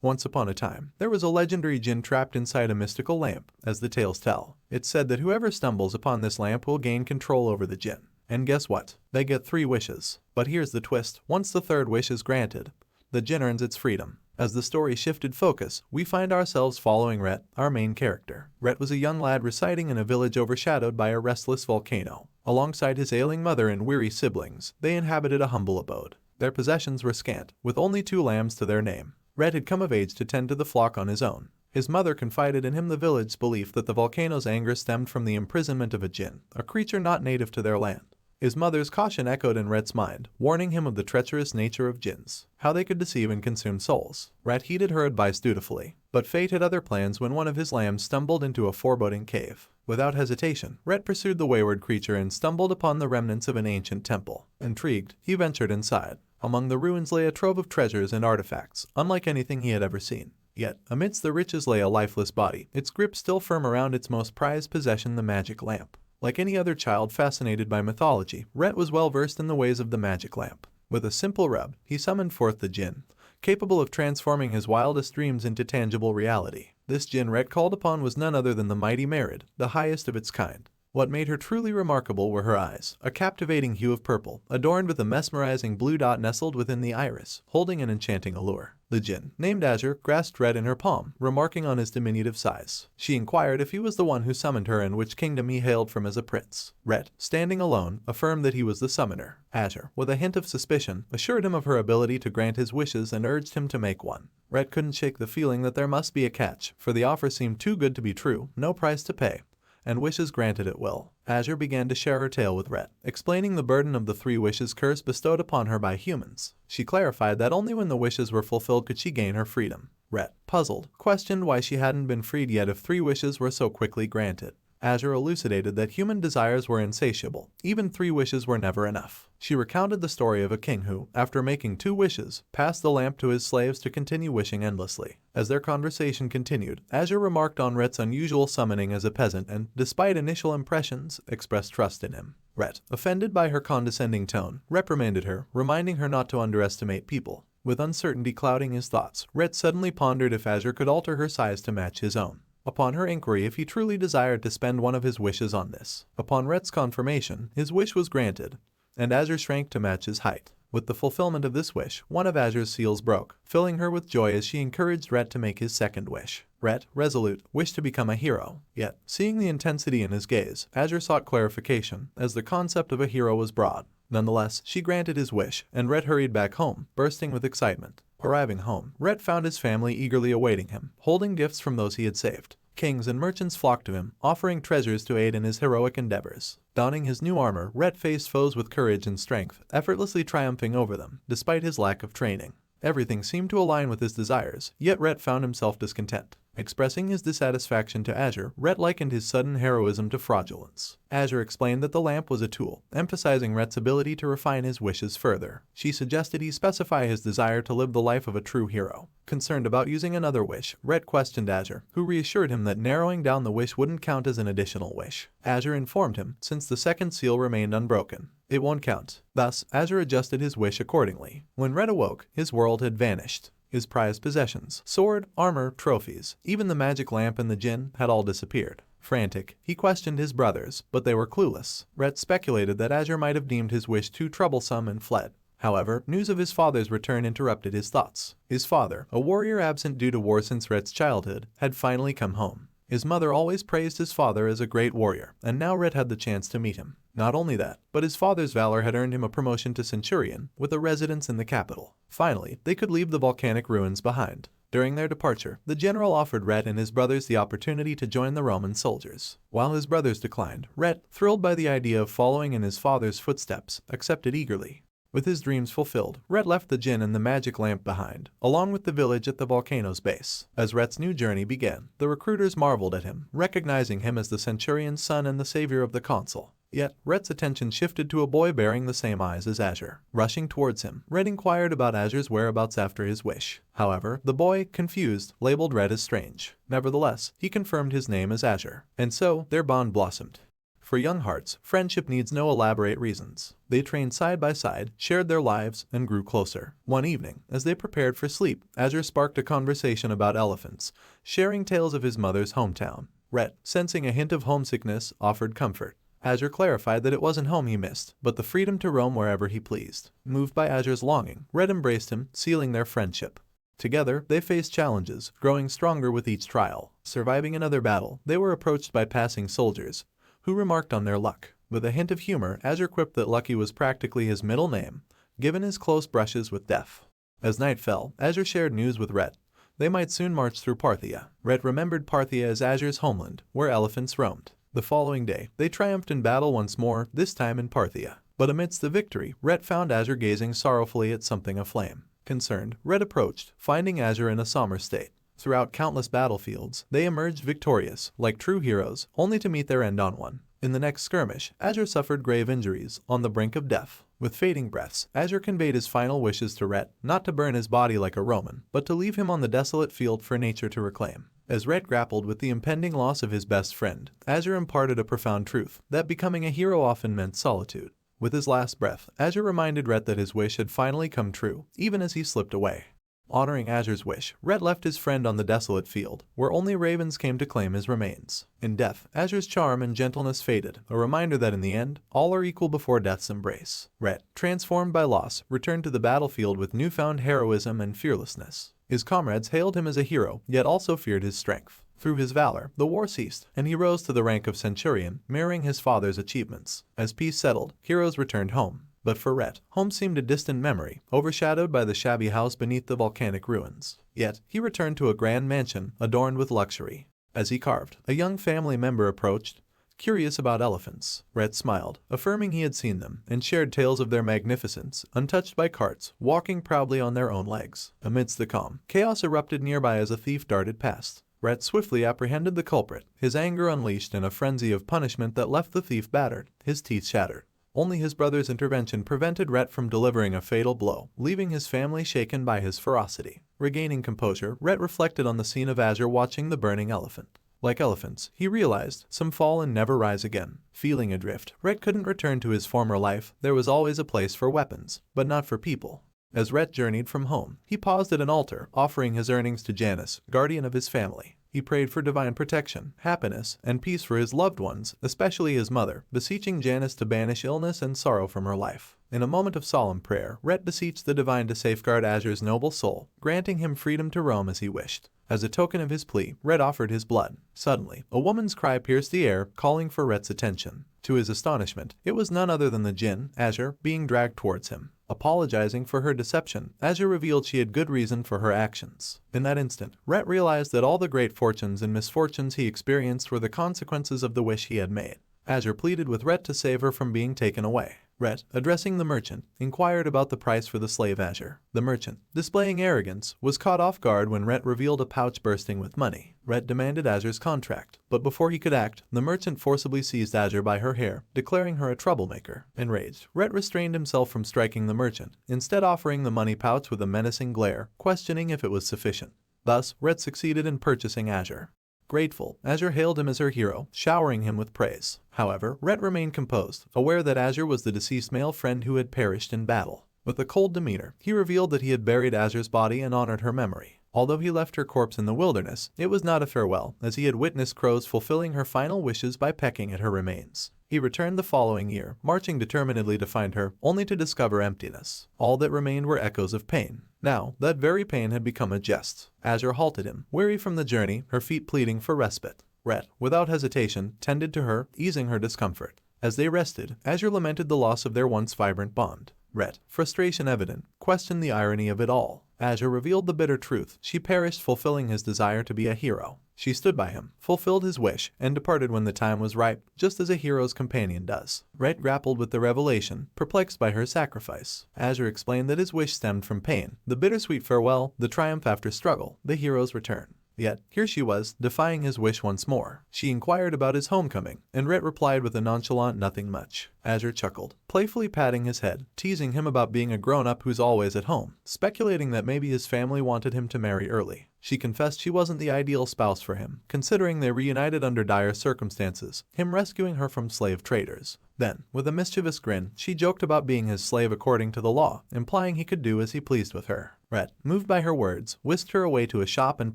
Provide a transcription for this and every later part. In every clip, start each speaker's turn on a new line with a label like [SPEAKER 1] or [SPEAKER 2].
[SPEAKER 1] Once upon a time, there was a legendary Djinn trapped inside a mystical lamp, as the tales tell. It's said that whoever stumbles upon this lamp will gain control over the Djinn. And guess what? They get 3 wishes. But here's the twist. Once the 3rd wish is granted, the Djinn earns its freedom. As the story shifted focus, we find ourselves following Rhett, our main character. Rhett was a young lad residing in a village overshadowed by a restless volcano. Alongside his ailing mother and weary siblings, they inhabited a humble abode. Their possessions were scant, with only 2 lambs to their name. Rhett had come of age to tend to the flock on his own. His mother confided in him the village's belief that the volcano's anger stemmed from the imprisonment of a Djinn, a creature not native to their land. His mother's caution echoed in Rhett's mind, warning him of the treacherous nature of Djinns, how they could deceive and consume souls. Rhett heeded her advice dutifully, but fate had other plans when one of his lambs stumbled into a foreboding cave. Without hesitation, Rhett pursued the wayward creature and stumbled upon the remnants of an ancient temple. Intrigued, he ventured inside. Among the ruins lay a trove of treasures and artifacts, unlike anything he had ever seen. Yet, amidst the riches lay a lifeless body, its grip still firm around its most prized possession, the magic lamp. Like any other child fascinated by mythology, Rhett was well versed in the ways of the magic lamp. With a simple rub, he summoned forth the Djinn, capable of transforming his wildest dreams into tangible reality. This Djinn Rhett called upon was none other than the mighty Marid, the highest of its kind. What made her truly remarkable were her eyes, a captivating hue of purple, adorned with a mesmerizing blue dot nestled within the iris, holding an enchanting allure. The Djinn, named Azure, grasped Rhett in her palm, remarking on his diminutive size. She inquired if he was the one who summoned her and which kingdom he hailed from as a prince. Rhett, standing alone, affirmed that he was the summoner. Azure, with a hint of suspicion, assured him of her ability to grant his wishes and urged him to make one. Rhett couldn't shake the feeling that there must be a catch, for the offer seemed too good to be true, no price to pay, and wishes granted at will. Azure began to share her tale with Rhett, explaining the burden of the 3 wishes curse bestowed upon her by humans. She clarified that only when the wishes were fulfilled could she gain her freedom. Rhett, puzzled, questioned why she hadn't been freed yet if 3 wishes were so quickly granted. Azure elucidated that human desires were insatiable. Even 3 wishes were never enough. She recounted the story of a king who, after making 2 wishes, passed the lamp to his slaves to continue wishing endlessly. As their conversation continued, Azure remarked on Rhett's unusual summoning as a peasant and, despite initial impressions, expressed trust in him. Rhett, offended by her condescending tone, reprimanded her, reminding her not to underestimate people. With uncertainty clouding his thoughts, Rhett suddenly pondered if Azure could alter her size to match his own. Upon her inquiry if he truly desired to spend one of his wishes on this. Upon Rhett's confirmation, his wish was granted, and Azure shrank to match his height. With the fulfillment of this wish, one of Azure's seals broke, filling her with joy as she encouraged Rhett to make his 2nd wish. Rhett, resolute, wished to become a hero. Yet, seeing the intensity in his gaze, Azure sought clarification, as the concept of a hero was broad. Nonetheless, she granted his wish, and Rhett hurried back home, bursting with excitement. Arriving home, Rhett found his family eagerly awaiting him, holding gifts from those he had saved. Kings and merchants flocked to him, offering treasures to aid in his heroic endeavors. Donning his new armor, Rhett faced foes with courage and strength, effortlessly triumphing over them, despite his lack of training. Everything seemed to align with his desires, yet Rhett found himself discontent. Expressing his dissatisfaction to Azure, Rhett likened his sudden heroism to fraudulence. Azure explained that the lamp was a tool, emphasizing Rhett's ability to refine his wishes further. She suggested he specify his desire to live the life of a true hero. Concerned about using another wish, Rhett questioned Azure, who reassured him that narrowing down the wish wouldn't count as an additional wish. Azure informed him, since the 2nd seal remained unbroken, it won't count. Thus, Azure adjusted his wish accordingly. When Rhett awoke, his world had vanished. His prized possessions, sword, armor, trophies, even the magic lamp and the Djinn had all disappeared. Frantic, he questioned his brothers, but they were clueless. Rhett speculated that Azure might have deemed his wish too troublesome and fled. However, news of his father's return interrupted his thoughts. His father, a warrior absent due to war since Rhett's childhood, had finally come home. His mother always praised his father as a great warrior, and now Rhett had the chance to meet him. Not only that, but his father's valor had earned him a promotion to centurion, with a residence in the capital. Finally, they could leave the volcanic ruins behind. During their departure, the general offered Rhett and his brothers the opportunity to join the Roman soldiers. While his brothers declined, Rhett, thrilled by the idea of following in his father's footsteps, accepted eagerly. With his dreams fulfilled, Rhett left the Djinn and the magic lamp behind, along with the village at the volcano's base. As Rhett's new journey began, the recruiters marveled at him, recognizing him as the centurion's son and the savior of the consul. Yet, Rhett's attention shifted to a boy bearing the same eyes as Azure. Rushing towards him, Rhett inquired about Azure's whereabouts after his wish. However, the boy, confused, labeled Rhett as strange. Nevertheless, he confirmed his name as Azure, and so their bond blossomed. For young hearts, friendship needs no elaborate reasons. They trained side by side, shared their lives, and grew closer. One evening, as they prepared for sleep, Azure sparked a conversation about elephants, sharing tales of his mother's hometown. Rhett, sensing a hint of homesickness, offered comfort. Azure clarified that it wasn't home he missed, but the freedom to roam wherever he pleased. Moved by Azure's longing, Rhett embraced him, sealing their friendship. Together, they faced challenges, growing stronger with each trial. Surviving another battle, they were approached by passing soldiers, who remarked on their luck. With a hint of humor, Azure quipped that Lucky was practically his middle name, given his close brushes with death. As night fell, Azure shared news with Rhett. They might soon march through Parthia. Rhett remembered Parthia as Azure's homeland, where elephants roamed. The following day, they triumphed in battle once more, this time in Parthia. But amidst the victory, Rhett found Azure gazing sorrowfully at something aflame. Concerned, Rhett approached, finding Azure in a somber state. Throughout countless battlefields, they emerged victorious, like true heroes, only to meet their end on one. In the next skirmish, Azure suffered grave injuries, on the brink of death. With fading breaths, Azure conveyed his final wishes to Rhett, not to burn his body like a Roman, but to leave him on the desolate field for nature to reclaim. As Rhett grappled with the impending loss of his best friend, Azure imparted a profound truth, that becoming a hero often meant solitude. With his last breath, Azure reminded Rhett that his wish had finally come true, even as he slipped away. Honoring Azure's wish, Rhett left his friend on the desolate field, where only ravens came to claim his remains. In death, Azure's charm and gentleness faded, a reminder that in the end, all are equal before death's embrace. Rhett, transformed by loss, returned to the battlefield with newfound heroism and fearlessness. His comrades hailed him as a hero, yet also feared his strength. Through his valor, the war ceased, and he rose to the rank of centurion, mirroring his father's achievements. As peace settled, heroes returned home. But for Rhett, home seemed a distant memory, overshadowed by the shabby house beneath the volcanic ruins. Yet, he returned to a grand mansion, adorned with luxury. As he carved, a young family member approached, curious about elephants. Rhett smiled, affirming he had seen them, and shared tales of their magnificence, untouched by carts, walking proudly on their own legs. Amidst the calm, chaos erupted nearby as a thief darted past. Rhett swiftly apprehended the culprit, his anger unleashed in a frenzy of punishment that left the thief battered, his teeth shattered. Only his brother's intervention prevented Rhett from delivering a fatal blow, leaving his family shaken by his ferocity. Regaining composure, Rhett reflected on the scene of Azure watching the burning elephant. Like elephants, he realized, some fall and never rise again. Feeling adrift, Rhett couldn't return to his former life. There was always a place for weapons, but not for people. As Rhett journeyed from home, he paused at an altar, offering his earnings to Janus, guardian of his family. He prayed for divine protection, happiness, and peace for his loved ones, especially his mother, beseeching Janus to banish illness and sorrow from her life. In a moment of solemn prayer, Rhett beseeched the divine to safeguard Azure's noble soul, granting him freedom to roam as he wished. As a token of his plea, Rhett offered his blood. Suddenly, a woman's cry pierced the air, calling for Rhett's attention. To his astonishment, it was none other than the Djinn, Azure, being dragged towards him. Apologizing for her deception, Azure revealed she had good reason for her actions. In that instant, Rhett realized that all the great fortunes and misfortunes he experienced were the consequences of the wish he had made. Azure pleaded with Rhett to save her from being taken away. Rhett, addressing the merchant, inquired about the price for the slave Azure. The merchant, displaying arrogance, was caught off guard when Rhett revealed a pouch bursting with money. Rhett demanded Azure's contract, but before he could act, the merchant forcibly seized Azure by her hair, declaring her a troublemaker. Enraged, Rhett restrained himself from striking the merchant, instead offering the money pouch with a menacing glare, questioning if it was sufficient. Thus, Rhett succeeded in purchasing Azure. Grateful, Azure hailed him as her hero, showering him with praise. However, Rhett remained composed, aware that Azure was the deceased male friend who had perished in battle. With a cold demeanor, he revealed that he had buried Azure's body and honored her memory. Although he left her corpse in the wilderness, it was not a farewell, as he had witnessed crows fulfilling her final wishes by pecking at her remains. He returned the following year, marching determinedly to find her, only to discover emptiness. All that remained were echoes of pain. Now, that very pain had become a jest. Azure halted him, weary from the journey, her feet pleading for respite. Rhett, without hesitation, tended to her, easing her discomfort. As they rested, Azure lamented the loss of their once vibrant bond. Rhett, frustration evident, questioned the irony of it all. Azure revealed the bitter truth. She perished fulfilling his desire to be a hero. She stood by him, fulfilled his wish, and departed when the time was ripe, just as a hero's companion does. Rhett grappled with the revelation, perplexed by her sacrifice. Azure explained that his wish stemmed from pain, the bittersweet farewell, the triumph after struggle, the hero's return. Yet, here she was, defying his wish once more. She inquired about his homecoming, and Rhett replied with a nonchalant nothing much. Azure chuckled, playfully patting his head, teasing him about being a grown-up who's always at home, speculating that maybe his family wanted him to marry early. She confessed she wasn't the ideal spouse for him, considering they reunited under dire circumstances, him rescuing her from slave traders. Then, with a mischievous grin, she joked about being his slave according to the law, implying he could do as he pleased with her. Rhett, moved by her words, whisked her away to a shop and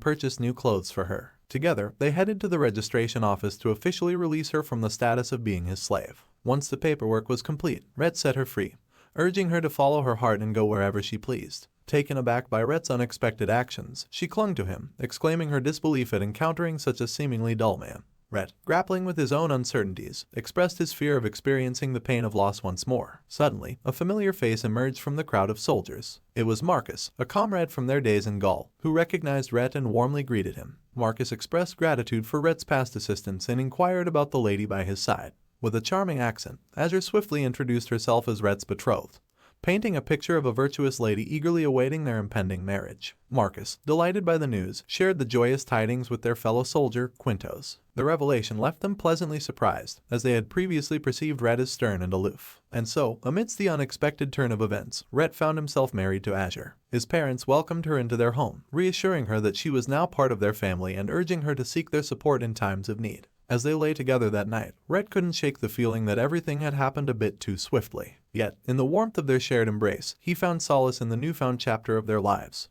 [SPEAKER 1] purchased new clothes for her. Together, they headed to the registration office to officially release her from the status of being his slave. Once the paperwork was complete, Rhett set her free, urging her to follow her heart and go wherever she pleased. Taken aback by Rhett's unexpected actions, she clung to him, exclaiming her disbelief at encountering such a seemingly dull man. Rhett, grappling with his own uncertainties, expressed his fear of experiencing the pain of loss once more. Suddenly, a familiar face emerged from the crowd of soldiers. It was Marcus, a comrade from their days in Gaul, who recognized Rhett and warmly greeted him. Marcus expressed gratitude for Rhett's past assistance and inquired about the lady by his side. With a charming accent, Azure swiftly introduced herself as Rhett's betrothed, painting a picture of a virtuous lady eagerly awaiting their impending marriage. Marcus, delighted by the news, shared the joyous tidings with their fellow soldier, Quintos. The revelation left them pleasantly surprised, as they had previously perceived Rhett as stern and aloof. And so, amidst the unexpected turn of events, Rhett found himself married to Azure. His parents welcomed her into their home, reassuring her that she was now part of their family and urging her to seek their support in times of need. As they lay together that night, Rhett couldn't shake the feeling that everything had happened a bit too swiftly. Yet, in the warmth of their shared embrace, he found solace in the newfound chapter of their lives.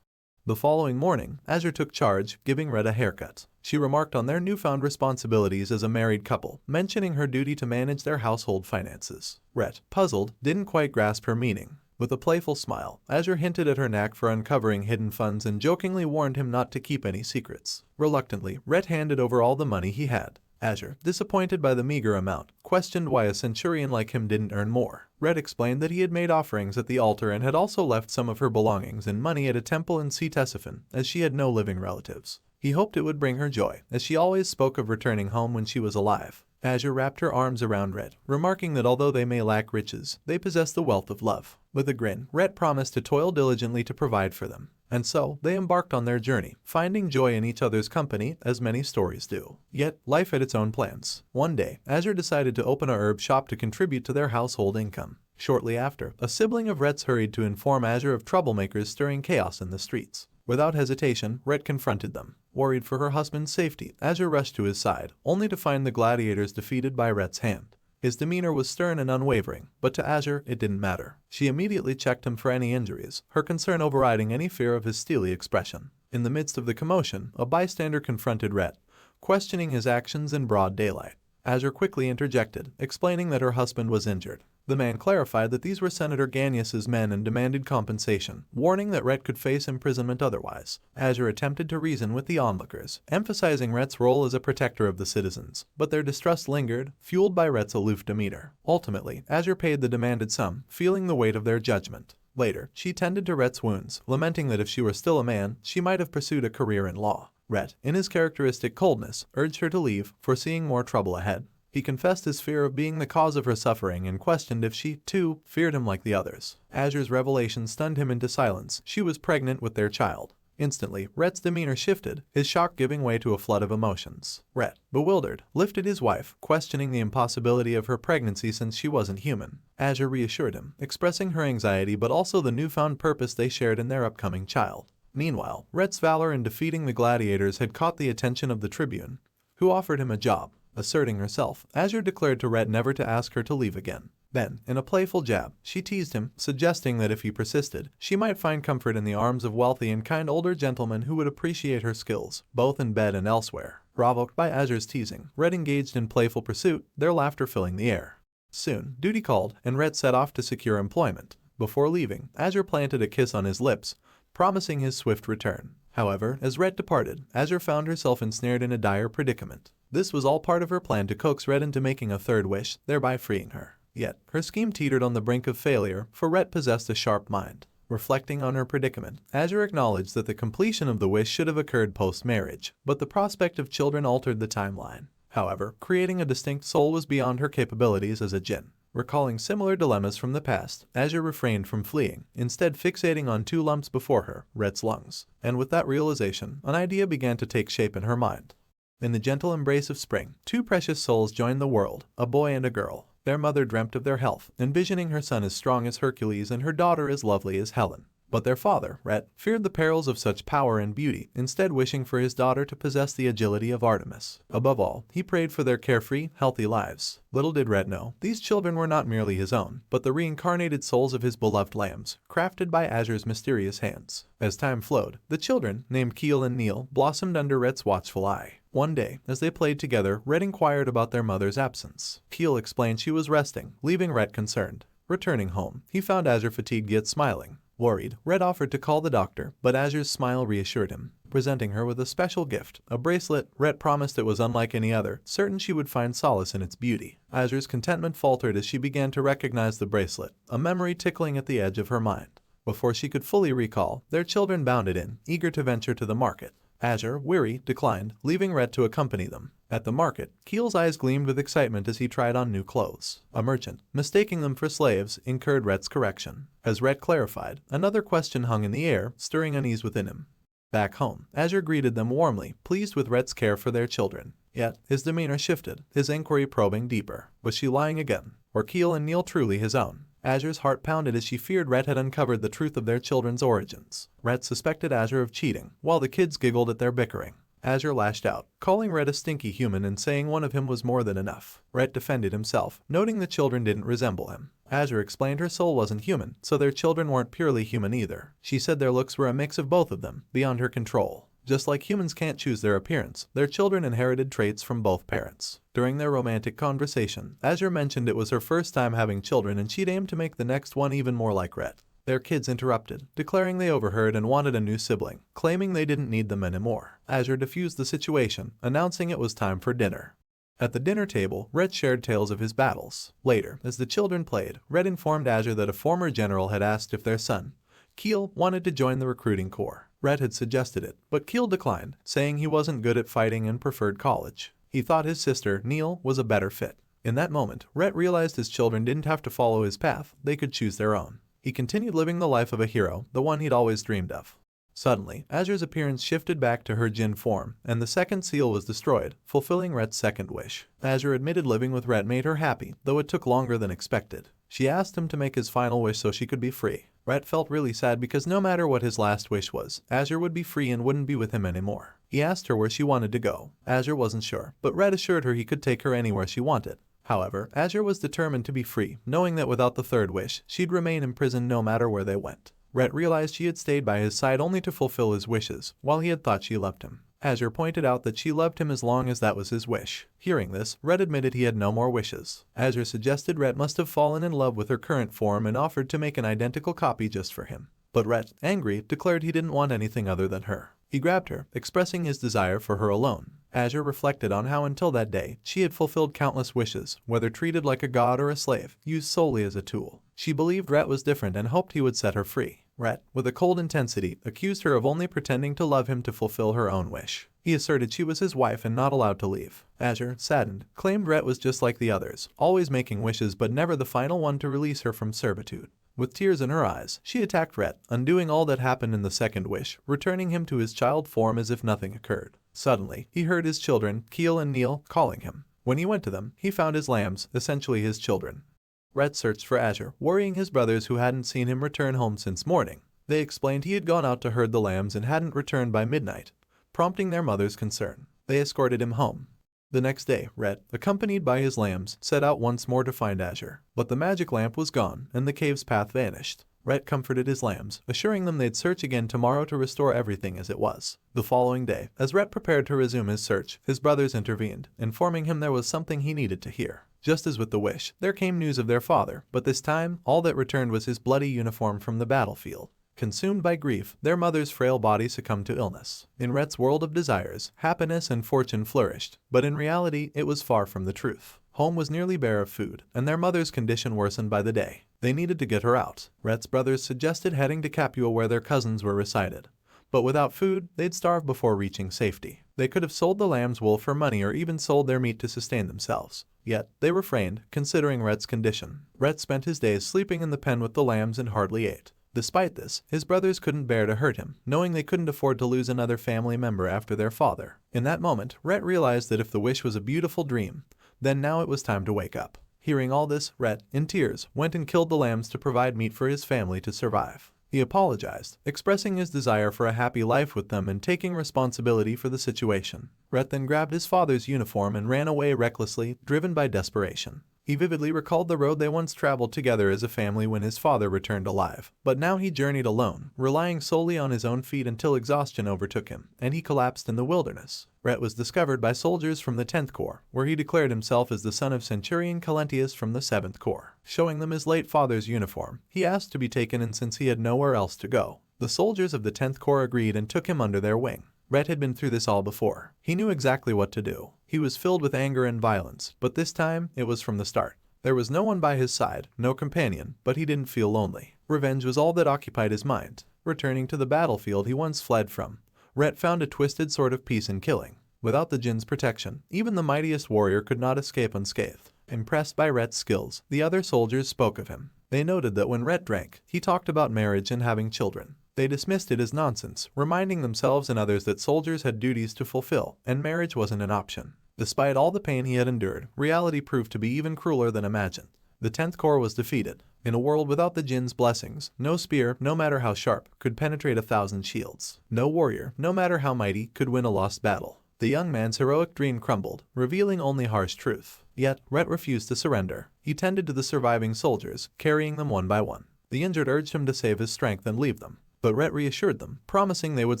[SPEAKER 1] The following morning, Azure took charge, giving Rhett a haircut. She remarked on their newfound responsibilities as a married couple, mentioning her duty to manage their household finances. Rhett, puzzled, didn't quite grasp her meaning. With a playful smile, Azure hinted at her knack for uncovering hidden funds and jokingly warned him not to keep any secrets. Reluctantly, Rhett handed over all the money he had. Azure, disappointed by the meager amount, questioned why a centurion like him didn't earn more. Rhett explained that he had made offerings at the altar and had also left some of her belongings and money at a temple in Ctesiphon, as she had no living relatives. He hoped it would bring her joy, as she always spoke of returning home when she was alive. Azure wrapped her arms around Rhett, remarking that although they may lack riches, they possess the wealth of love. With a grin, Rhett promised to toil diligently to provide for them. And so, they embarked on their journey, finding joy in each other's company, as many stories do. Yet, life had its own plans. One day, Azure decided to open a herb shop to contribute to their household income. Shortly after, a sibling of Rhett's hurried to inform Azure of troublemakers stirring chaos in the streets. Without hesitation, Rhett confronted them. Worried for her husband's safety, Azure rushed to his side, only to find the gladiators defeated by Rhett's hand. His demeanor was stern and unwavering, but to Azure, it didn't matter. She immediately checked him for any injuries, her concern overriding any fear of his steely expression. In the midst of the commotion, a bystander confronted Rhett, questioning his actions in broad daylight. Azure quickly interjected, explaining that her husband was injured. The man clarified that these were Senator Ganius's men and demanded compensation, warning that Rhett could face imprisonment otherwise. Azure attempted to reason with the onlookers, emphasizing Rhett's role as a protector of the citizens, but their distrust lingered, fueled by Rhett's aloof demeanor. Ultimately, Azure paid the demanded sum, feeling the weight of their judgment. Later, she tended to Rhett's wounds, lamenting that if she were still a man, she might have pursued a career in law. Rhett, in his characteristic coldness, urged her to leave, foreseeing more trouble ahead. He confessed his fear of being the cause of her suffering and questioned if she, too, feared him like the others. Azure's revelation stunned him into silence. She was pregnant with their child. Instantly, Rhett's demeanor shifted, his shock giving way to a flood of emotions. Rhett, bewildered, lifted his wife, questioning the impossibility of her pregnancy since she wasn't human. Azure reassured him, expressing her anxiety but also the newfound purpose they shared in their upcoming child. Meanwhile, Rhett's valor in defeating the gladiators had caught the attention of the tribune, who offered him a job. Asserting herself, Azure declared to Rhett never to ask her to leave again. Then, in a playful jab, she teased him, suggesting that if he persisted, she might find comfort in the arms of wealthy and kind older gentlemen who would appreciate her skills, both in bed and elsewhere. Provoked by Azure's teasing, Rhett engaged in playful pursuit, their laughter filling the air. Soon, duty called, and Rhett set off to secure employment. Before leaving, Azure planted a kiss on his lips, promising his swift return. However, as Rhett departed, Azure found herself ensnared in a dire predicament. This was all part of her plan to coax Rhett into making a third wish, thereby freeing her. Yet, her scheme teetered on the brink of failure, for Rhett possessed a sharp mind. Reflecting on her predicament, Azure acknowledged that the completion of the wish should have occurred post-marriage, but the prospect of children altered the timeline. However, creating a distinct soul was beyond her capabilities as a Djinn. Recalling similar dilemmas from the past, Azure refrained from fleeing, instead fixating on two lumps before her, Rhett's lungs. And with that realization, an idea began to take shape in her mind. In the gentle embrace of spring, two precious souls joined the world, a boy and a girl. Their mother dreamt of their health, envisioning her son as strong as Hercules and her daughter as lovely as Helen. But their father, Rhett, feared the perils of such power and beauty, instead wishing for his daughter to possess the agility of Artemis. Above all, he prayed for their carefree, healthy lives. Little did Rhett know, these children were not merely his own, but the reincarnated souls of his beloved lambs, crafted by Azure's mysterious hands. As time flowed, the children, named Keel and Neil, blossomed under Rhett's watchful eye. One day, as they played together, Rhett inquired about their mother's absence. Keel explained she was resting, leaving Rhett concerned. Returning home, he found Azure fatigued yet smiling. Worried, Rhett offered to call the doctor, but Azure's smile reassured him. Presenting her with a special gift, a bracelet, Rhett promised it was unlike any other, certain she would find solace in its beauty. Azure's contentment faltered as she began to recognize the bracelet, a memory tickling at the edge of her mind. Before she could fully recall, their children bounded in, eager to venture to the market. Azure, weary, declined, leaving Rhett to accompany them. At the market, Keel's eyes gleamed with excitement as he tried on new clothes. A merchant, mistaking them for slaves, incurred Rhett's correction. As Rhett clarified, another question hung in the air, stirring unease within him. Back home, Azure greeted them warmly, pleased with Rhett's care for their children. Yet, his demeanor shifted, his inquiry probing deeper. Was she lying again? Were Keel and Neil truly his own? Azure's heart pounded as she feared Rhett had uncovered the truth of their children's origins. Rhett suspected Azure of cheating, while the kids giggled at their bickering. Azure lashed out, calling Rhett a stinky human and saying one of him was more than enough. Rhett defended himself, noting the children didn't resemble him. Azure explained her soul wasn't human, so their children weren't purely human either. She said their looks were a mix of both of them, beyond her control. Just like humans can't choose their appearance, their children inherited traits from both parents. During their romantic conversation, Azure mentioned it was her first time having children and she'd aim to make the next one even more like Rhett. Their kids interrupted, declaring they overheard and wanted a new sibling, claiming they didn't need them anymore. Azure diffused the situation, announcing it was time for dinner. At the dinner table, Rhett shared tales of his battles. Later, as the children played, Rhett informed Azure that a former general had asked if their son, Keel, wanted to join the recruiting corps. Rhett had suggested it, but Keel declined, saying he wasn't good at fighting and preferred college. He thought his sister, Neil, was a better fit. In that moment, Rhett realized his children didn't have to follow his path, they could choose their own. He continued living the life of a hero, the one he'd always dreamed of. Suddenly, Azure's appearance shifted back to her Djinn form, and the second seal was destroyed, fulfilling Rhett's second wish. Azure admitted living with Rhett made her happy, though it took longer than expected. She asked him to make his final wish so she could be free. Rhett felt really sad because no matter what his last wish was, Azure would be free and wouldn't be with him anymore. He asked her where she wanted to go. Azure wasn't sure, but Rhett assured her he could take her anywhere she wanted. However, Azure was determined to be free, knowing that without the third wish, she'd remain imprisoned no matter where they went. Rhett realized she had stayed by his side only to fulfill his wishes, while he had thought she loved him. Azure pointed out that she loved him as long as that was his wish. Hearing this, Rhett admitted he had no more wishes. Azure suggested Rhett must have fallen in love with her current form and offered to make an identical copy just for him. But Rhett, angry, declared he didn't want anything other than her. He grabbed her, expressing his desire for her alone. Azure reflected on how until that day, she had fulfilled countless wishes, whether treated like a god or a slave, used solely as a tool. She believed Rhett was different and hoped he would set her free. Rhett, with a cold intensity, accused her of only pretending to love him to fulfill her own wish. He asserted she was his wife and not allowed to leave. Azure, saddened, claimed Rhett was just like the others, always making wishes but never the final one to release her from servitude. With tears in her eyes, she attacked Rhett, undoing all that happened in the second wish, returning him to his child form as if nothing occurred. Suddenly, he heard his children, Keel and Neil, calling him. When he went to them, he found his lambs, essentially his children. Rhett searched for Azure, worrying his brothers who hadn't seen him return home since morning. They explained he had gone out to herd the lambs and hadn't returned by midnight, prompting their mother's concern. They escorted him home. The next day, Rhett, accompanied by his lambs, set out once more to find Azure. But the magic lamp was gone, and the cave's path vanished. Rhett comforted his lambs, assuring them they'd search again tomorrow to restore everything as it was. The following day, as Rhett prepared to resume his search, his brothers intervened, informing him there was something he needed to hear. Just as with the wish, there came news of their father, but this time, all that returned was his bloody uniform from the battlefield. Consumed by grief, their mother's frail body succumbed to illness. In Rhett's world of desires, happiness and fortune flourished, but in reality, it was far from the truth. Home was nearly bare of food, and their mother's condition worsened by the day. They needed to get her out. Rhett's brothers suggested heading to Capua where their cousins were resided. But without food, they'd starve before reaching safety. They could have sold the lamb's wool for money or even sold their meat to sustain themselves. Yet, they refrained, considering Rhett's condition. Rhett spent his days sleeping in the pen with the lambs and hardly ate. Despite this, his brothers couldn't bear to hurt him, knowing they couldn't afford to lose another family member after their father. In that moment, Rhett realized that if the wish was a beautiful dream, then now it was time to wake up. Hearing all this, Rhett, in tears, went and killed the lambs to provide meat for his family to survive. He apologized, expressing his desire for a happy life with them and taking responsibility for the situation. Rhett then grabbed his father's uniform and ran away recklessly, driven by desperation. He vividly recalled the road they once traveled together as a family when his father returned alive. But now he journeyed alone, relying solely on his own feet until exhaustion overtook him, and he collapsed in the wilderness. Rhett was discovered by soldiers from the 10th Corps, where he declared himself as the son of Centurion Calentius from the 7th Corps. Showing them his late father's uniform, he asked to be taken in since he had nowhere else to go. The soldiers of the 10th Corps agreed and took him under their wing. Rhett had been through this all before. He knew exactly what to do. He was filled with anger and violence, but this time, it was from the start. There was no one by his side, no companion, but he didn't feel lonely. Revenge was all that occupied his mind. Returning to the battlefield he once fled from, Rhett found a twisted sort of peace in killing. Without the Djinn's protection, even the mightiest warrior could not escape unscathed. Impressed by Rhett's skills, the other soldiers spoke of him. They noted that when Rhett drank, he talked about marriage and having children. They dismissed it as nonsense, reminding themselves and others that soldiers had duties to fulfill, and marriage wasn't an option. Despite all the pain he had endured, reality proved to be even crueler than imagined. The 10th Corps was defeated. In a world without the Djinn's blessings, no spear, no matter how sharp, could penetrate 1,000 shields. No warrior, no matter how mighty, could win a lost battle. The young man's heroic dream crumbled, revealing only harsh truth. Yet, Rhett refused to surrender. He tended to the surviving soldiers, carrying them one by one. The injured urged him to save his strength and leave them. But Rhett reassured them, promising they would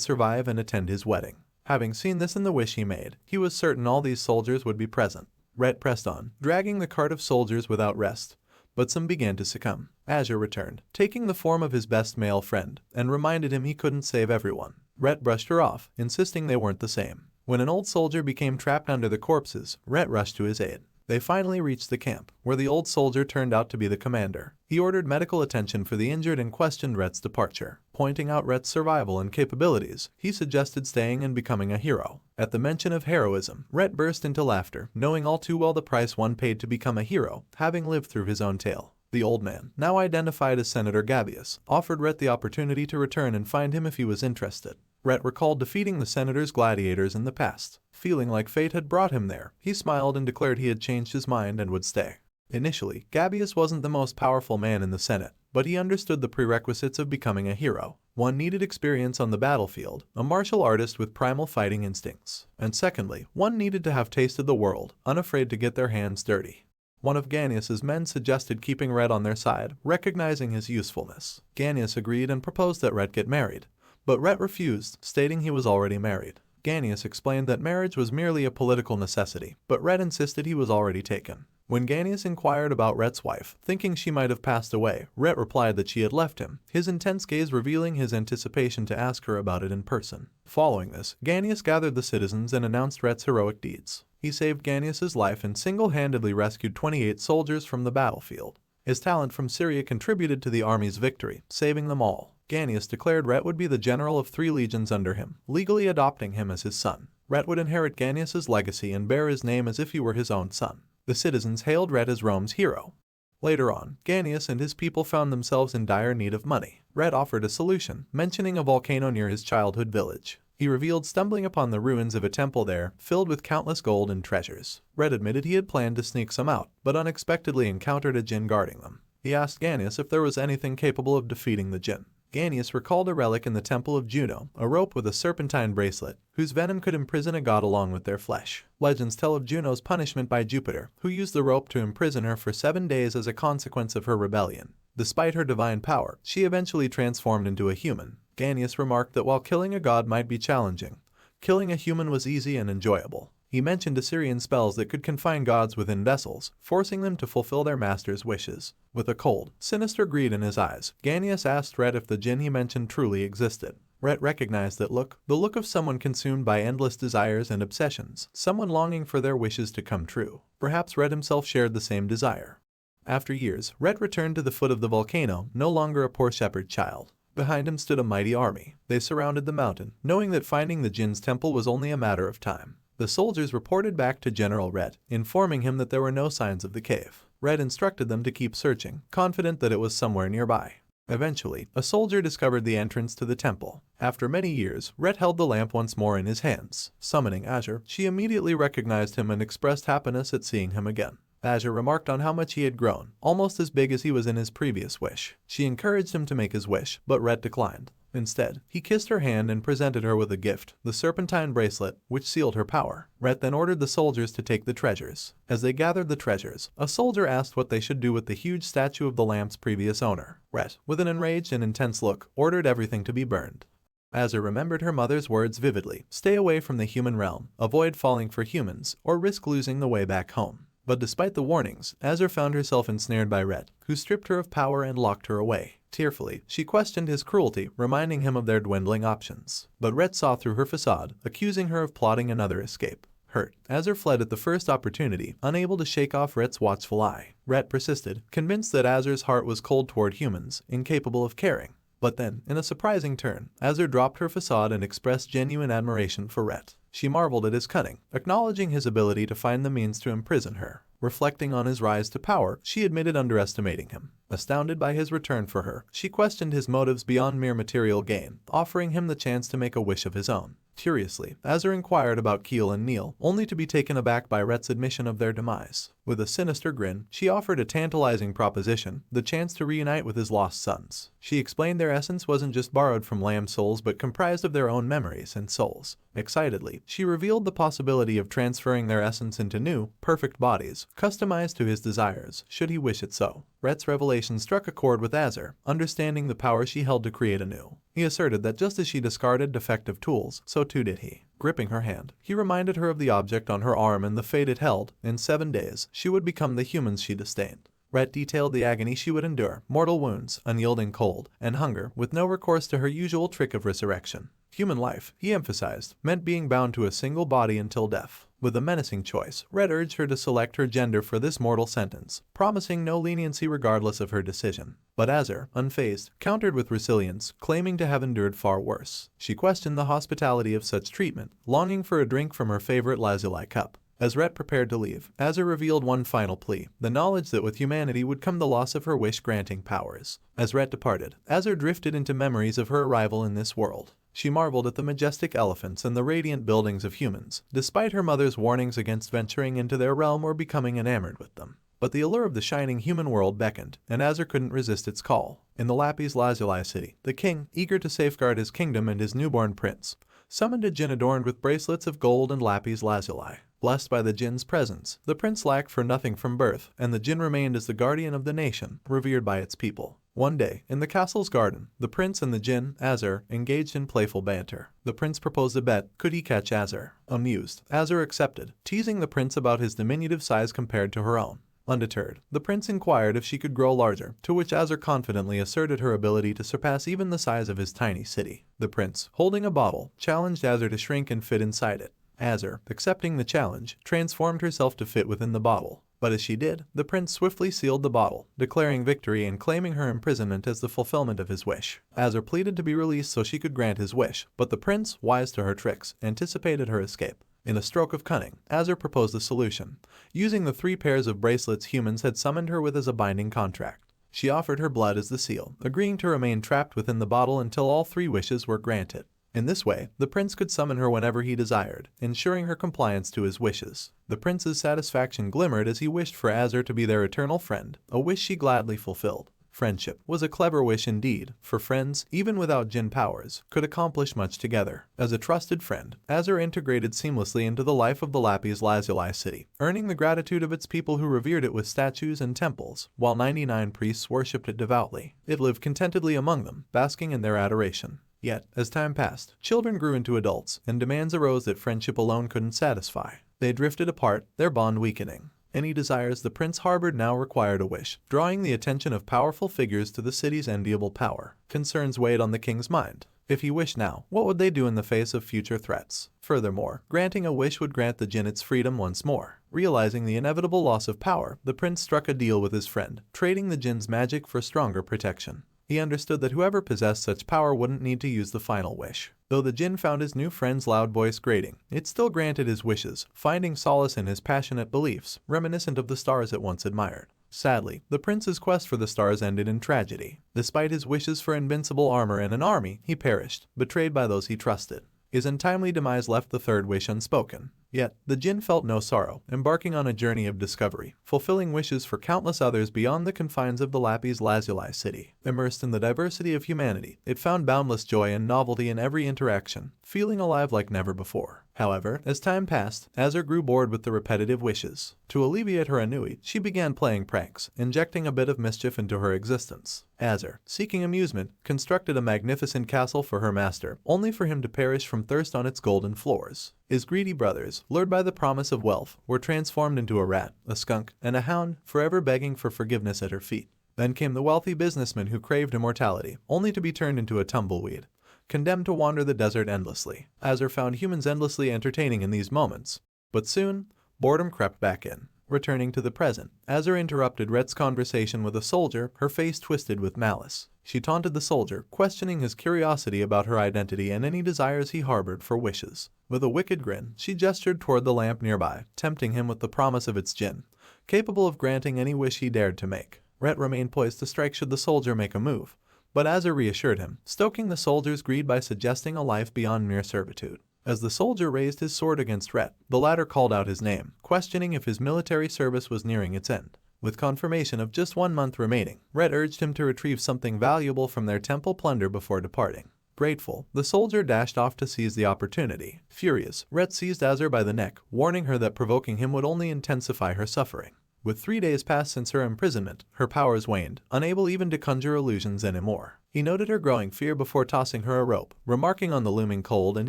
[SPEAKER 1] survive and attend his wedding. Having seen this in the wish he made, he was certain all these soldiers would be present. Rhett pressed on, dragging the cart of soldiers without rest. But some began to succumb. Azure returned, taking the form of his best male friend, and reminded him he couldn't save everyone. Rhett brushed her off, insisting they weren't the same. When an old soldier became trapped under the corpses, Rhett rushed to his aid. They finally reached the camp, where the old soldier turned out to be the commander. He ordered medical attention for the injured and questioned Rhett's departure. Pointing out Rhett's survival and capabilities, he suggested staying and becoming a hero. At the mention of heroism, Rhett burst into laughter, knowing all too well the price one paid to become a hero, having lived through his own tale. The old man, now identified as Senator Gabius, offered Rhett the opportunity to return and find him if he was interested. Rhett recalled defeating the senator's gladiators in the past. Feeling like fate had brought him there, he smiled and declared he had changed his mind and would stay. Initially, Gabius wasn't the most powerful man in the Senate, but he understood the prerequisites of becoming a hero. One needed experience on the battlefield, a martial artist with primal fighting instincts. And secondly, one needed to have tasted the world, unafraid to get their hands dirty. One of Ganius's men suggested keeping Rhett on their side, recognizing his usefulness. Ganius agreed and proposed that Rhett get married. But Rhett refused, stating he was already married. Ganius explained that marriage was merely a political necessity, but Rhett insisted he was already taken. When Ganius inquired about Rhett's wife, thinking she might have passed away, Rhett replied that she had left him, his intense gaze revealing his anticipation to ask her about it in person. Following this, Ganius gathered the citizens and announced Rhett's heroic deeds. He saved Ganius's life and single-handedly rescued 28 soldiers from the battlefield. His talent from Syria contributed to the army's victory, saving them all. Ganius declared Rhett would be the general of 3 legions under him, legally adopting him as his son. Rhett would inherit Ganius's legacy and bear his name as if he were his own son. The citizens hailed Rhett as Rome's hero. Later on, Ganius and his people found themselves in dire need of money. Rhett offered a solution, mentioning a volcano near his childhood village. He revealed stumbling upon the ruins of a temple there, filled with countless gold and treasures. Rhett admitted he had planned to sneak some out, but unexpectedly encountered a Djinn guarding them. He asked Ganius if there was anything capable of defeating the Djinn. Ganius recalled a relic in the temple of Juno, a rope with a serpentine bracelet, whose venom could imprison a god along with their flesh. Legends tell of Juno's punishment by Jupiter, who used the rope to imprison her for 7 days as a consequence of her rebellion. Despite her divine power, she eventually transformed into a human. Ganius remarked that while killing a god might be challenging, killing a human was easy and enjoyable. He mentioned Assyrian spells that could confine gods within vessels, forcing them to fulfill their master's wishes. With a cold, sinister greed in his eyes, Ganius asked Rhett if the Djinn he mentioned truly existed. Rhett recognized that look, the look of someone consumed by endless desires and obsessions, someone longing for their wishes to come true. Perhaps Rhett himself shared the same desire. After years, Rhett returned to the foot of the volcano, no longer a poor shepherd child. Behind him stood a mighty army. They surrounded the mountain, knowing that finding the Djinn's temple was only a matter of time. The soldiers reported back to General Rhett, informing him that there were no signs of the cave. Rhett instructed them to keep searching, confident that it was somewhere nearby. Eventually, a soldier discovered the entrance to the temple. After many years, Rhett held the lamp once more in his hands. Summoning Azure, she immediately recognized him and expressed happiness at seeing him again. Azure remarked on how much he had grown, almost as big as he was in his previous wish. She encouraged him to make his wish, but Rhett declined. Instead, he kissed her hand and presented her with a gift, the serpentine bracelet, which sealed her power. Rhett then ordered the soldiers to take the treasures. As they gathered the treasures, a soldier asked what they should do with the huge statue of the lamp's previous owner. Rhett, with an enraged and intense look, ordered everything to be burned. Azure remembered her mother's words vividly: stay away from the human realm, avoid falling for humans, or risk losing the way back home. But despite the warnings, Azure found herself ensnared by Rhett, who stripped her of power and locked her away. Tearfully, she questioned his cruelty, reminding him of their dwindling options. But Rhett saw through her facade, accusing her of plotting another escape. Hurt, Azure fled at the first opportunity, unable to shake off Rhett's watchful eye. Rhett persisted, convinced that Azure's heart was cold toward humans, incapable of caring. But then, in a surprising turn, Azure dropped her facade and expressed genuine admiration for Rhett. She marveled at his cunning, acknowledging his ability to find the means to imprison her. Reflecting on his rise to power, she admitted underestimating him. Astounded by his return for her, she questioned his motives beyond mere material gain, offering him the chance to make a wish of his own. Curiously, Azure inquired about Keel and Neil, only to be taken aback by Rhett's admission of their demise. With a sinister grin, she offered a tantalizing proposition, the chance to reunite with his lost sons. She explained their essence wasn't just borrowed from lamb souls but comprised of their own memories and souls. Excitedly, she revealed the possibility of transferring their essence into new, perfect bodies, customized to his desires, should he wish it so. Rhett's revelation struck a chord with Azure, understanding the power she held to create anew. He asserted that just as she discarded defective tools, so too did he. Gripping her hand, he reminded her of the object on her arm and the fate it held. In 7 days, she would become the humans she disdained. Rhett detailed the agony she would endure: mortal wounds, unyielding cold, and hunger, with no recourse to her usual trick of resurrection. Human life, he emphasized, meant being bound to a single body until death. With a menacing choice, Rhett urged her to select her gender for this mortal sentence, promising no leniency regardless of her decision. But Azure, unfazed, countered with resilience, claiming to have endured far worse. She questioned the hospitality of such treatment, longing for a drink from her favorite lazuli cup. As Rhett prepared to leave, Azure revealed one final plea, the knowledge that with humanity would come the loss of her wish-granting powers. As Rhett departed, Azure drifted into memories of her arrival in this world. She marveled at the majestic elephants and the radiant buildings of humans, despite her mother's warnings against venturing into their realm or becoming enamored with them. But the allure of the shining human world beckoned, and Azure couldn't resist its call. In the Lapis Lazuli city, the king, eager to safeguard his kingdom and his newborn prince, summoned a Djinn adorned with bracelets of gold and lapis lazuli. Blessed by the Djinn's presence, the prince lacked for nothing from birth, and the Djinn remained as the guardian of the nation, revered by its people. One day, in the castle's garden, the prince and the Djinn, Azure, engaged in playful banter. The prince proposed a bet: could he catch Azure? Amused, Azure accepted, teasing the prince about his diminutive size compared to her own. Undeterred, the prince inquired if she could grow larger, to which Azure confidently asserted her ability to surpass even the size of his tiny city. The prince, holding a bottle, challenged Azure to shrink and fit inside it. Azure, accepting the challenge, transformed herself to fit within the bottle. But as she did, the prince swiftly sealed the bottle, declaring victory and claiming her imprisonment as the fulfillment of his wish. Azure pleaded to be released so she could grant his wish, but the prince, wise to her tricks, anticipated her escape. In a stroke of cunning, Azure proposed a solution, using the 3 pairs of bracelets humans had summoned her with as a binding contract. She offered her blood as the seal, agreeing to remain trapped within the bottle until all 3 wishes were granted. In this way, the prince could summon her whenever he desired, ensuring her compliance to his wishes. The prince's satisfaction glimmered as he wished for Azure to be their eternal friend, a wish she gladly fulfilled. Friendship was a clever wish indeed, for friends, even without Djinn powers, could accomplish much together. As a trusted friend, Azure integrated seamlessly into the life of the Lapis Lazuli city, earning the gratitude of its people who revered it with statues and temples, while 99 priests worshipped it devoutly. It lived contentedly among them, basking in their adoration. Yet, as time passed, children grew into adults, and demands arose that friendship alone couldn't satisfy. They drifted apart, their bond weakening. Any desires the prince harbored now required a wish, drawing the attention of powerful figures to the city's enviable power. Concerns weighed on the king's mind. If he wished now, what would they do in the face of future threats? Furthermore, granting a wish would grant the Djinn its freedom once more. Realizing the inevitable loss of power, the prince struck a deal with his friend, trading the Djinn's magic for stronger protection. He understood that whoever possessed such power wouldn't need to use the final wish. Though the Djinn found his new friend's loud voice grating, it still granted his wishes, finding solace in his passionate beliefs, reminiscent of the stars it once admired. Sadly, the prince's quest for the stars ended in tragedy. Despite his wishes for invincible armor and an army, he perished, betrayed by those he trusted. His untimely demise left the third wish unspoken. Yet, the Djinn felt no sorrow, embarking on a journey of discovery, fulfilling wishes for countless others beyond the confines of the Lapis Lazuli city. Immersed in the diversity of humanity, it found boundless joy and novelty in every interaction, feeling alive like never before. However, as time passed, Azure grew bored with the repetitive wishes. To alleviate her ennui, she began playing pranks, injecting a bit of mischief into her existence. Azure, seeking amusement, constructed a magnificent castle for her master, only for him to perish from thirst on its golden floors. His greedy brothers, lured by the promise of wealth, were transformed into a rat, a skunk, and a hound, forever begging for forgiveness at her feet. Then came the wealthy businessman who craved immortality, only to be turned into a tumbleweed, condemned to wander the desert endlessly. Azure found humans endlessly entertaining in these moments. But soon, boredom crept back in. Returning to the present, Azure interrupted Rhett's conversation with a soldier, her face twisted with malice. She taunted the soldier, questioning his curiosity about her identity and any desires he harbored for wishes. With a wicked grin, she gestured toward the lamp nearby, tempting him with the promise of its Djinn, capable of granting any wish he dared to make. Rhett remained poised to strike should the soldier make a move, but Azure reassured him, stoking the soldier's greed by suggesting a life beyond mere servitude. As the soldier raised his sword against Rhett, the latter called out his name, questioning if his military service was nearing its end. With confirmation of just 1 month remaining, Rhett urged him to retrieve something valuable from their temple plunder before departing. Grateful, the soldier dashed off to seize the opportunity. Furious, Rhett seized Azure by the neck, warning her that provoking him would only intensify her suffering. With 3 days passed since her imprisonment, her powers waned, unable even to conjure illusions anymore. He noted her growing fear before tossing her a rope, remarking on the looming cold and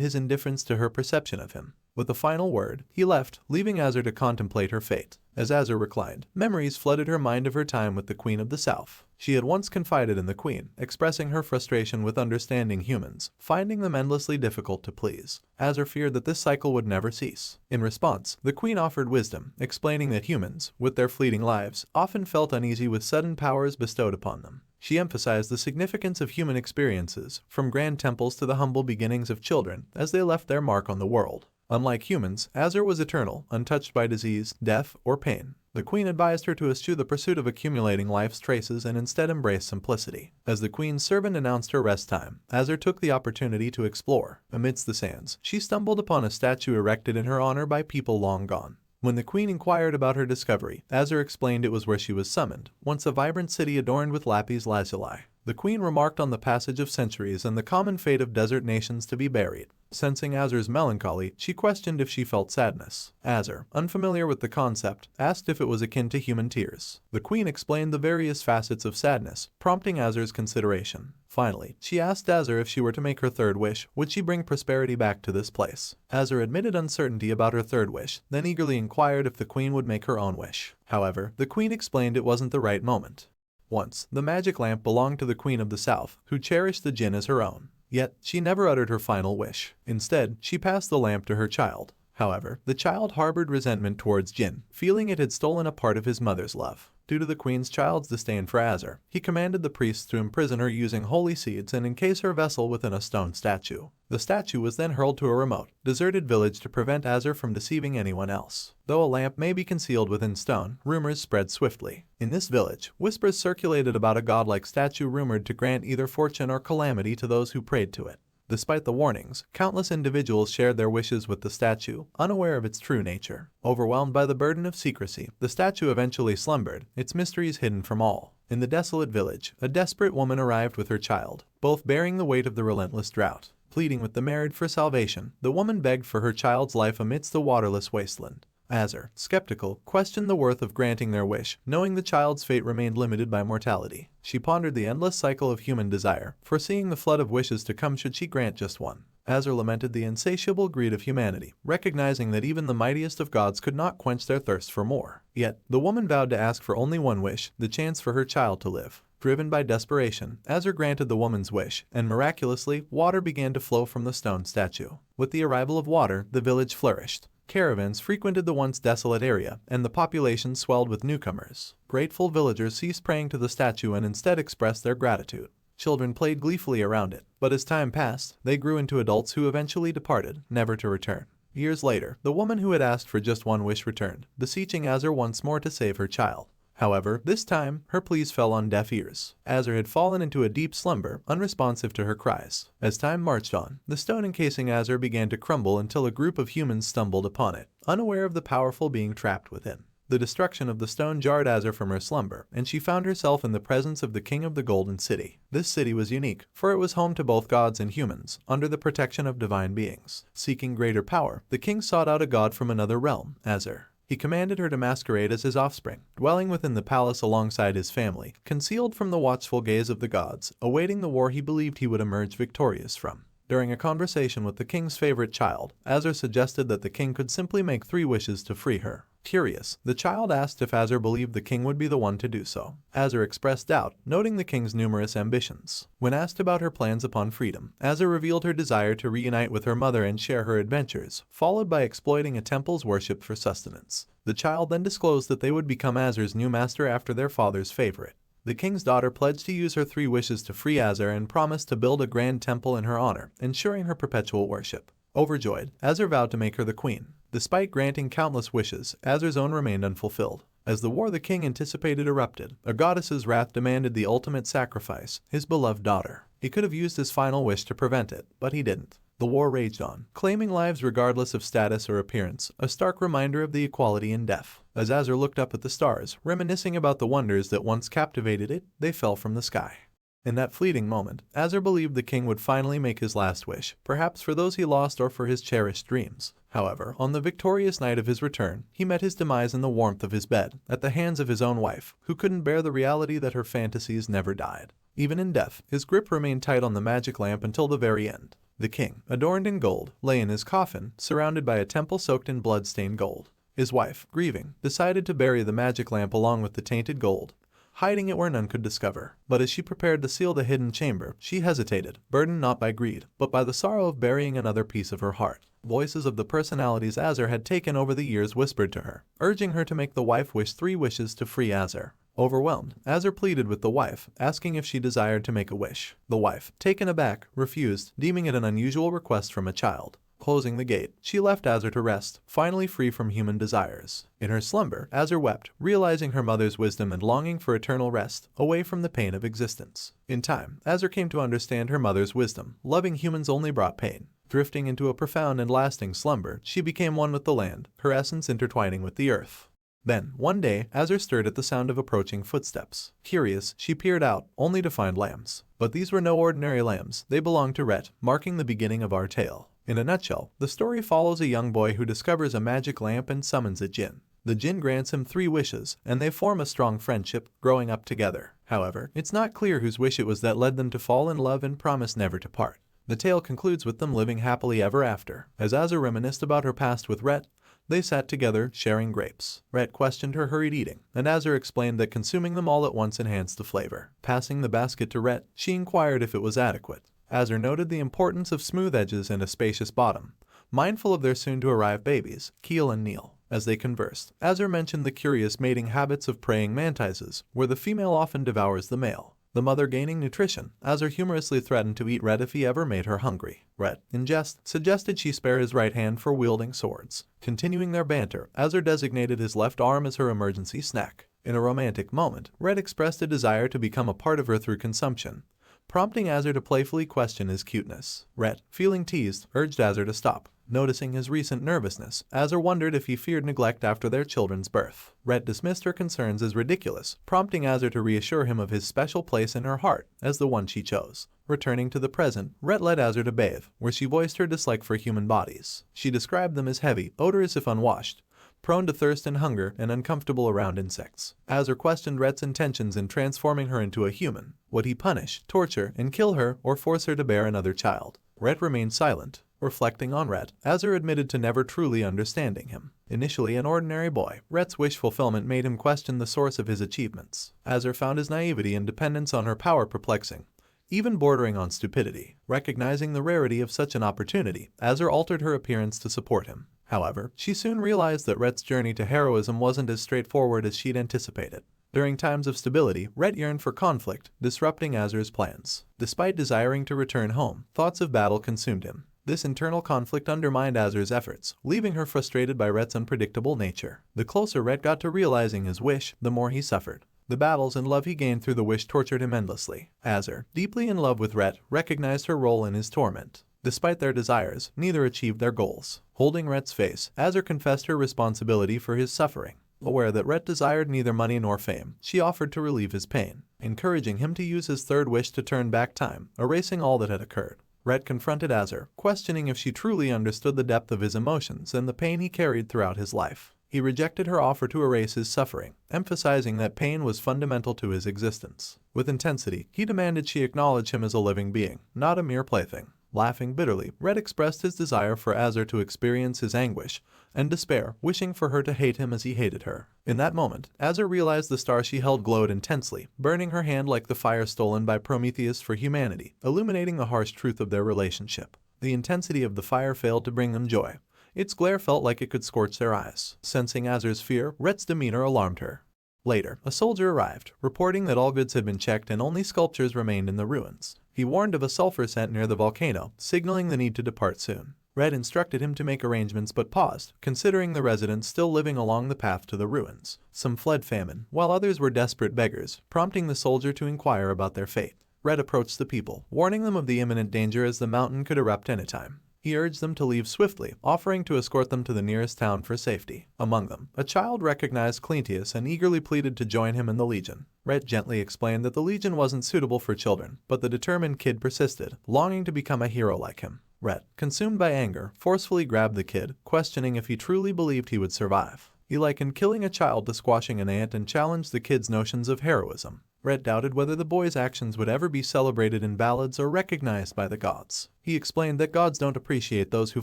[SPEAKER 1] his indifference to her perception of him. With a final word, he left, leaving Azure to contemplate her fate. As Azure reclined, memories flooded her mind of her time with the Queen of the South. She had once confided in the Queen, expressing her frustration with understanding humans, finding them endlessly difficult to please. Azure feared that this cycle would never cease. In response, the Queen offered wisdom, explaining that humans, with their fleeting lives, often felt uneasy with sudden powers bestowed upon them. She emphasized the significance of human experiences, from grand temples to the humble beginnings of children, as they left their mark on the world. Unlike humans, Azure was eternal, untouched by disease, death, or pain. The Queen advised her to eschew the pursuit of accumulating life's traces and instead embrace simplicity. As the Queen's servant announced her rest time, Azure took the opportunity to explore. Amidst the sands, she stumbled upon a statue erected in her honor by people long gone. When the Queen inquired about her discovery, Azure explained it was where she was summoned, once a vibrant city adorned with lapis lazuli. The Queen remarked on the passage of centuries and the common fate of desert nations to be buried. Sensing Azure's melancholy, she questioned if she felt sadness. Azure, unfamiliar with the concept, asked if it was akin to human tears. The Queen explained the various facets of sadness, prompting Azure's consideration. Finally, she asked Azure if she were to make her third wish, would she bring prosperity back to this place? Azure admitted uncertainty about her third wish, then eagerly inquired if the Queen would make her own wish. However, the Queen explained it wasn't the right moment. Once, the magic lamp belonged to the Queen of the South, who cherished the Djinn as her own. Yet, she never uttered her final wish. Instead, she passed the lamp to her child. However, the child harbored resentment towards Djinn, feeling it had stolen a part of his mother's love. Due to the Queen's child's disdain for Azure, he commanded the priests to imprison her using holy seeds and encase her vessel within a stone statue. The statue was then hurled to a remote, deserted village to prevent Azure from deceiving anyone else. Though a lamp may be concealed within stone, rumors spread swiftly. In this village, whispers circulated about a godlike statue rumored to grant either fortune or calamity to those who prayed to it. Despite the warnings, countless individuals shared their wishes with the statue, unaware of its true nature. Overwhelmed by the burden of secrecy, the statue eventually slumbered, its mysteries hidden from all. In the desolate village, a desperate woman arrived with her child, both bearing the weight of the relentless drought. Pleading with the married for salvation, the woman begged for her child's life amidst the waterless wasteland. Azure, skeptical, questioned the worth of granting their wish, knowing the child's fate remained limited by mortality. She pondered the endless cycle of human desire, foreseeing the flood of wishes to come should she grant just one. Azure lamented the insatiable greed of humanity, recognizing that even the mightiest of gods could not quench their thirst for more. Yet, the woman vowed to ask for only one wish, the chance for her child to live. Driven by desperation, Azure granted the woman's wish, and miraculously, water began to flow from the stone statue. With the arrival of water, the village flourished. Caravans frequented the once desolate area, and the population swelled with newcomers. Grateful villagers ceased praying to the statue and instead expressed their gratitude. Children played gleefully around it, but as time passed, they grew into adults who eventually departed, never to return. Years later, the woman who had asked for just one wish returned, beseeching Azure once more to save her child. However, this time, her pleas fell on deaf ears. Azur had fallen into a deep slumber, unresponsive to her cries. As time marched on, the stone encasing Azur began to crumble until a group of humans stumbled upon it, unaware of the powerful being trapped within. The destruction of the stone jarred Azur from her slumber, and she found herself in the presence of the king of the Golden City. This city was unique, for it was home to both gods and humans, under the protection of divine beings. Seeking greater power, the king sought out a god from another realm, Azur. He commanded her to masquerade as his offspring, dwelling within the palace alongside his family, concealed from the watchful gaze of the gods, awaiting the war he believed he would emerge victorious from. During a conversation with the king's favorite child, Azur suggested that the king could simply make 3 wishes to free her. Curious, the child asked if Azur believed the king would be the one to do so. Azur expressed doubt, noting the king's numerous ambitions. When asked about her plans upon freedom, Azur revealed her desire to reunite with her mother and share her adventures, followed by exploiting a temple's worship for sustenance. The child then disclosed that they would become Azur's new master after their father's favorite. The king's daughter pledged to use her 3 wishes to free Azur and promised to build a grand temple in her honor, ensuring her perpetual worship. Overjoyed, Azur vowed to make her the queen. Despite granting countless wishes, Azur's own remained unfulfilled. As the war the king anticipated erupted, a goddess's wrath demanded the ultimate sacrifice, his beloved daughter. He could have used his final wish to prevent it, but he didn't. The war raged on, claiming lives regardless of status or appearance, a stark reminder of the equality in death. As Azur looked up at the stars, reminiscing about the wonders that once captivated it, they fell from the sky. In that fleeting moment, Azur believed the king would finally make his last wish, perhaps for those he lost or for his cherished dreams. However, on the victorious night of his return, he met his demise in the warmth of his bed, at the hands of his own wife, who couldn't bear the reality that her fantasies never died. Even in death, his grip remained tight on the magic lamp until the very end. The king, adorned in gold, lay in his coffin, surrounded by a temple soaked in blood-stained gold. His wife, grieving, decided to bury the magic lamp along with the tainted gold, hiding it where none could discover. But as she prepared to seal the hidden chamber, she hesitated, burdened not by greed, but by the sorrow of burying another piece of her heart. Voices of the personalities Azur had taken over the years whispered to her, urging her to make the wife wish 3 wishes to free Azur. Overwhelmed, Azur pleaded with the wife, asking if she desired to make a wish. The wife, taken aback, refused, deeming it an unusual request from a child. Closing the gate, she left Azur to rest, finally free from human desires. In her slumber, Azur wept, realizing her mother's wisdom and longing for eternal rest, away from the pain of existence. In time, Azur came to understand her mother's wisdom. Loving humans only brought pain. Drifting into a profound and lasting slumber, she became one with the land, her essence intertwining with the earth. Then, one day, Azur stirred at the sound of approaching footsteps. Curious, she peered out, only to find lambs. But these were no ordinary lambs, they belonged to Rhett, marking the beginning of our tale. In a nutshell, the story follows a young boy who discovers a magic lamp and summons a Djinn. The Djinn grants him 3 wishes, and they form a strong friendship, growing up together. However, it's not clear whose wish it was that led them to fall in love and promise never to part. The tale concludes with them living happily ever after. As Azur reminisced about her past with Rhett, they sat together, sharing grapes. Rhett questioned her hurried eating, and Azur explained that consuming them all at once enhanced the flavor. Passing the basket to Rhett, she inquired if it was adequate. Azur noted the importance of smooth edges and a spacious bottom, mindful of their soon-to-arrive babies, Keel and Neil. As they conversed, Azur mentioned the curious mating habits of praying mantises, where the female often devours the male. The mother gaining nutrition, Azur humorously threatened to eat Rhett if he ever made her hungry. Rhett, in jest, suggested she spare his right hand for wielding swords. Continuing their banter, Azur designated his left arm as her emergency snack. In a romantic moment, Rhett expressed a desire to become a part of her through consumption, prompting Azur to playfully question his cuteness. Rhett, feeling teased, urged Azur to stop. Noticing his recent nervousness, Azur wondered if he feared neglect after their children's birth. Rhett dismissed her concerns as ridiculous, prompting Azur to reassure him of his special place in her heart as the one she chose. Returning to the present, Rhett led Azur to bathe, where she voiced her dislike for human bodies. She described them as heavy, odorous if unwashed, prone to thirst and hunger, and uncomfortable around insects. Azur questioned Rhett's intentions in transforming her into a human. Would he punish, torture, and kill her, or force her to bear another child? Rhett remained silent. Reflecting on Rhett, Azur admitted to never truly understanding him. Initially an ordinary boy, Rhett's wish fulfillment made him question the source of his achievements. Azur found his naivety and dependence on her power perplexing, even bordering on stupidity. Recognizing the rarity of such an opportunity, Azur altered her appearance to support him. However, she soon realized that Rhett's journey to heroism wasn't as straightforward as she'd anticipated. During times of stability, Rhett yearned for conflict, disrupting Azur's plans. Despite desiring to return home, thoughts of battle consumed him. This internal conflict undermined Azur's efforts, leaving her frustrated by Rhet's unpredictable nature. The closer Rhet got to realizing his wish, the more he suffered. The battles and love he gained through the wish tortured him endlessly. Azur, deeply in love with Rhet, recognized her role in his torment. Despite their desires, neither achieved their goals. Holding Rhet's face, Azur confessed her responsibility for his suffering. Aware that Rhet desired neither money nor fame, she offered to relieve his pain, encouraging him to use his third wish to turn back time, erasing all that had occurred. Rhet confronted Azur, questioning if she truly understood the depth of his emotions and the pain he carried throughout his life. He rejected her offer to erase his suffering, emphasizing that pain was fundamental to his existence. With intensity, he demanded she acknowledge him as a living being, not a mere plaything. Laughing bitterly, Rhet expressed his desire for Azur to experience his anguish and despair, wishing for her to hate him as he hated her. In that moment, Azur realized the star she held glowed intensely, burning her hand like the fire stolen by Prometheus for humanity, illuminating the harsh truth of their relationship. The intensity of the fire failed to bring them joy. Its glare felt like it could scorch their eyes. Sensing Azur's fear, Rhet's demeanor alarmed her. Later, a soldier arrived, reporting that all goods had been checked and only sculptures remained in the ruins. He warned of a sulfur scent near the volcano, signaling the need to depart soon. Rhet instructed him to make arrangements but paused, considering the residents still living along the path to the ruins. Some fled famine, while others were desperate beggars, prompting the soldier to inquire about their fate. Rhet approached the people, warning them of the imminent danger as the mountain could erupt anytime. He urged them to leave swiftly, offering to escort them to the nearest town for safety. Among them, a child recognized Cleentius and eagerly pleaded to join him in the Legion. Rhet gently explained that the Legion wasn't suitable for children, but the determined kid persisted, longing to become a hero like him. Rhet, consumed by anger, forcefully grabbed the kid, questioning if he truly believed he would survive. He likened killing a child to squashing an ant and challenged the kid's notions of heroism. Rhet doubted whether the boy's actions would ever be celebrated in ballads or recognized by the gods. He explained that gods don't appreciate those who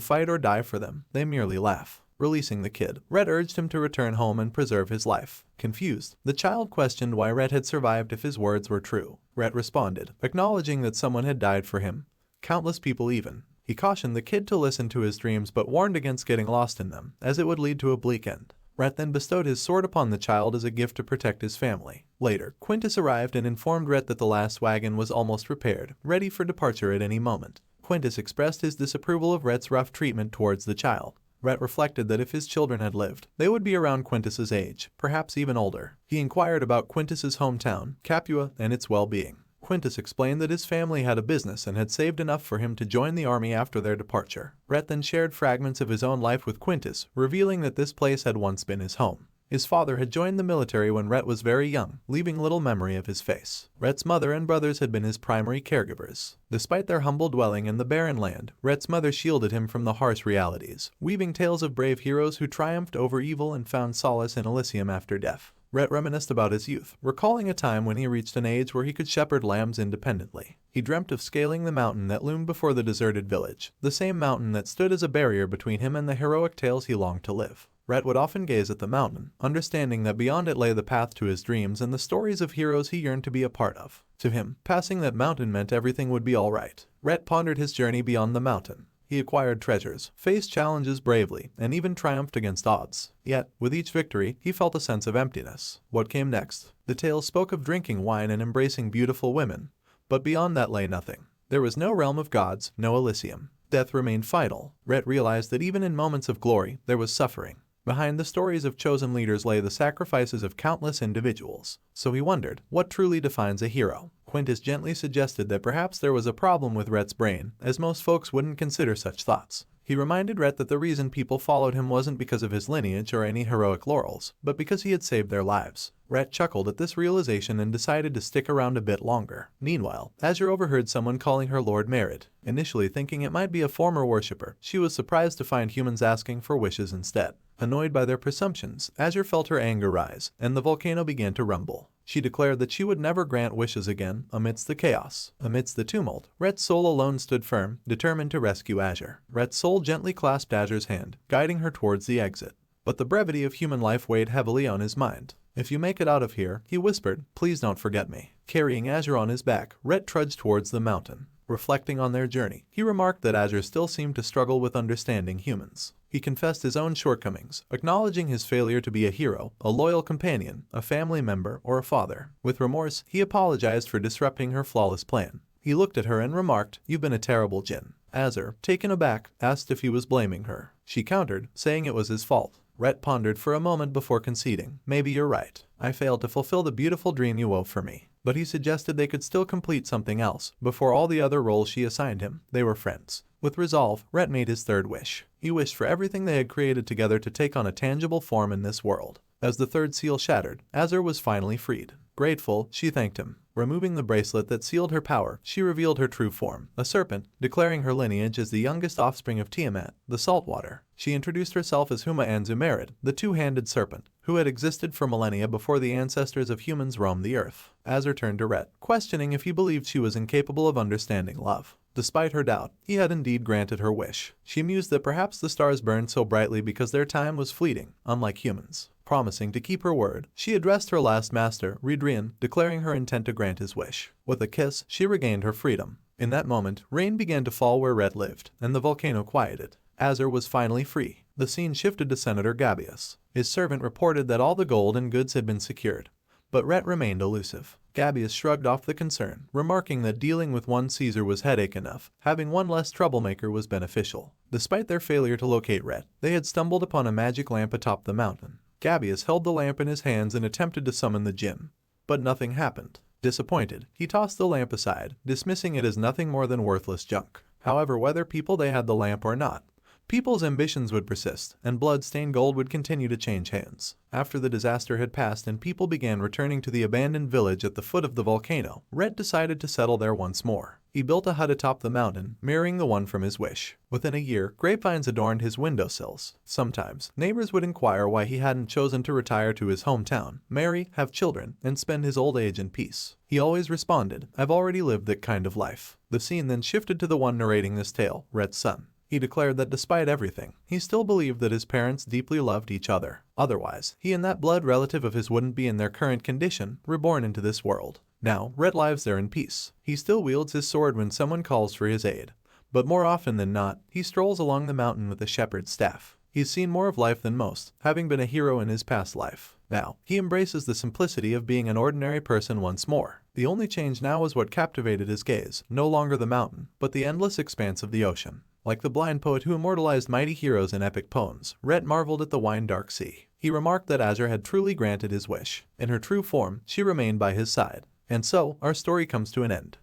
[SPEAKER 1] fight or die for them, they merely laugh. Releasing the kid, Rhet urged him to return home and preserve his life. Confused, the child questioned why Rhet had survived if his words were true. Rhet responded, acknowledging that someone had died for him. Countless people even. He cautioned the kid to listen to his dreams but warned against getting lost in them, as it would lead to a bleak end. Rhet then bestowed his sword upon the child as a gift to protect his family. Later, Quintus arrived and informed Rhet that the last wagon was almost repaired, ready for departure at any moment. Quintus expressed his disapproval of Rhet's rough treatment towards the child. Rhet reflected that if his children had lived, they would be around Quintus's age, perhaps even older. He inquired about Quintus's hometown, Capua, and its well-being. Quintus explained that his family had a business and had saved enough for him to join the army after their departure. Rhet then shared fragments of his own life with Quintus, revealing that this place had once been his home. His father had joined the military when Rhet was very young, leaving little memory of his face. Rhet's mother and brothers had been his primary caregivers. Despite their humble dwelling in the barren land, Rhet's mother shielded him from the harsh realities, weaving tales of brave heroes who triumphed over evil and found solace in Elysium after death. Rhet reminisced about his youth, recalling a time when he reached an age where he could shepherd lambs independently. He dreamt of scaling the mountain that loomed before the deserted village, the same mountain that stood as a barrier between him and the heroic tales he longed to live. Rhet would often gaze at the mountain, understanding that beyond it lay the path to his dreams and the stories of heroes he yearned to be a part of. To him, passing that mountain meant everything would be all right. Rhet pondered his journey beyond the mountain. He acquired treasures, faced challenges bravely, and even triumphed against odds. Yet, with each victory, he felt a sense of emptiness. What came next? The tales spoke of drinking wine and embracing beautiful women, but beyond that lay nothing. There was no realm of gods, no Elysium. Death remained final. Rhet realized that even in moments of glory, there was suffering. Behind the stories of chosen leaders lay the sacrifices of countless individuals. So he wondered, what truly defines a hero? Quintus gently suggested that perhaps there was a problem with Rhet's brain, as most folks wouldn't consider such thoughts. He reminded Rhet that the reason people followed him wasn't because of his lineage or any heroic laurels, but because he had saved their lives. Rhet chuckled at this realization and decided to stick around a bit longer. Meanwhile, Azur overheard someone calling her Lord Merid. Initially thinking it might be a former worshipper, she was surprised to find humans asking for wishes instead. Annoyed by their presumptions, Azur felt her anger rise, and the volcano began to rumble. She declared that she would never grant wishes again amidst the chaos. Amidst the tumult, Rhet's soul alone stood firm, determined to rescue Azur. Rhet's soul gently clasped Azur's hand, guiding her towards the exit. But the brevity of human life weighed heavily on his mind. "If you make it out of here," he whispered, "please don't forget me." Carrying Azur on his back, Rhet trudged towards the mountain. Reflecting on their journey, he remarked that Azur still seemed to struggle with understanding humans. He confessed his own shortcomings, acknowledging his failure to be a hero, a loyal companion, a family member, or a father. With remorse, he apologized for disrupting her flawless plan. He looked at her and remarked, "You've been a terrible Djinn." Azur, taken aback, asked if he was blaming her. She countered, saying it was his fault. Rhett pondered for a moment before conceding. Maybe you're right. I failed to fulfill the beautiful dream you wove for me. But he suggested they could still complete something else before all the other roles she assigned him. They were friends. With resolve, Rhett made his third wish. He wished for everything they had created together to take on a tangible form in this world. As the third seal shattered, Azur was finally freed. Grateful, she thanked him. Removing the bracelet that sealed her power, she revealed her true form, a serpent, declaring her lineage as the youngest offspring of Tiamat, the Saltwater. She introduced herself as Huma and Zumarid, the two-handed serpent, who had existed for millennia before the ancestors of humans roamed the earth. Azur turned to Rhett, questioning if he believed she was incapable of understanding love. Despite her doubt, he had indeed granted her wish. She mused that perhaps the stars burned so brightly because their time was fleeting, unlike humans. Promising to keep her word, she addressed her last master, Redrian, declaring her intent to grant his wish. With a kiss, she regained her freedom. In that moment, rain began to fall where Rhett lived, and the volcano quieted. Azur was finally free. The scene shifted to Senator Gabius. His servant reported that all the gold and goods had been secured, but Rhett remained elusive. Gabius shrugged off the concern, remarking that dealing with one Caesar was headache enough. Having one less troublemaker was beneficial. Despite their failure to locate Rhett, they had stumbled upon a magic lamp atop the mountain. Gabius held the lamp in his hands and attempted to summon the Djinn, but nothing happened. Disappointed, he tossed the lamp aside, dismissing it as nothing more than worthless junk. However, whether they had the lamp or not, people's ambitions would persist, and blood-stained gold would continue to change hands. After the disaster had passed and people began returning to the abandoned village at the foot of the volcano, Rhett decided to settle there once more. He built a hut atop the mountain, mirroring the one from his wish. Within a year, grapevines adorned his windowsills. Sometimes, neighbors would inquire why he hadn't chosen to retire to his hometown, marry, have children, and spend his old age in peace. He always responded, "I've already lived that kind of life." The scene then shifted to the one narrating this tale, Rhett's son. He declared that despite everything, he still believed that his parents deeply loved each other. Otherwise, he and that blood relative of his wouldn't be in their current condition, reborn into this world. Now, Rhett lives there in peace. He still wields his sword when someone calls for his aid, but more often than not, he strolls along the mountain with a shepherd's staff. He's seen more of life than most, having been a hero in his past life. Now, he embraces the simplicity of being an ordinary person once more. The only change now was what captivated his gaze, no longer the mountain, but the endless expanse of the ocean. Like the blind poet who immortalized mighty heroes in epic poems, Rhett marveled at the wine-dark sea. He remarked that Azur had truly granted his wish. In her true form, she remained by his side. And so, our story comes to an end.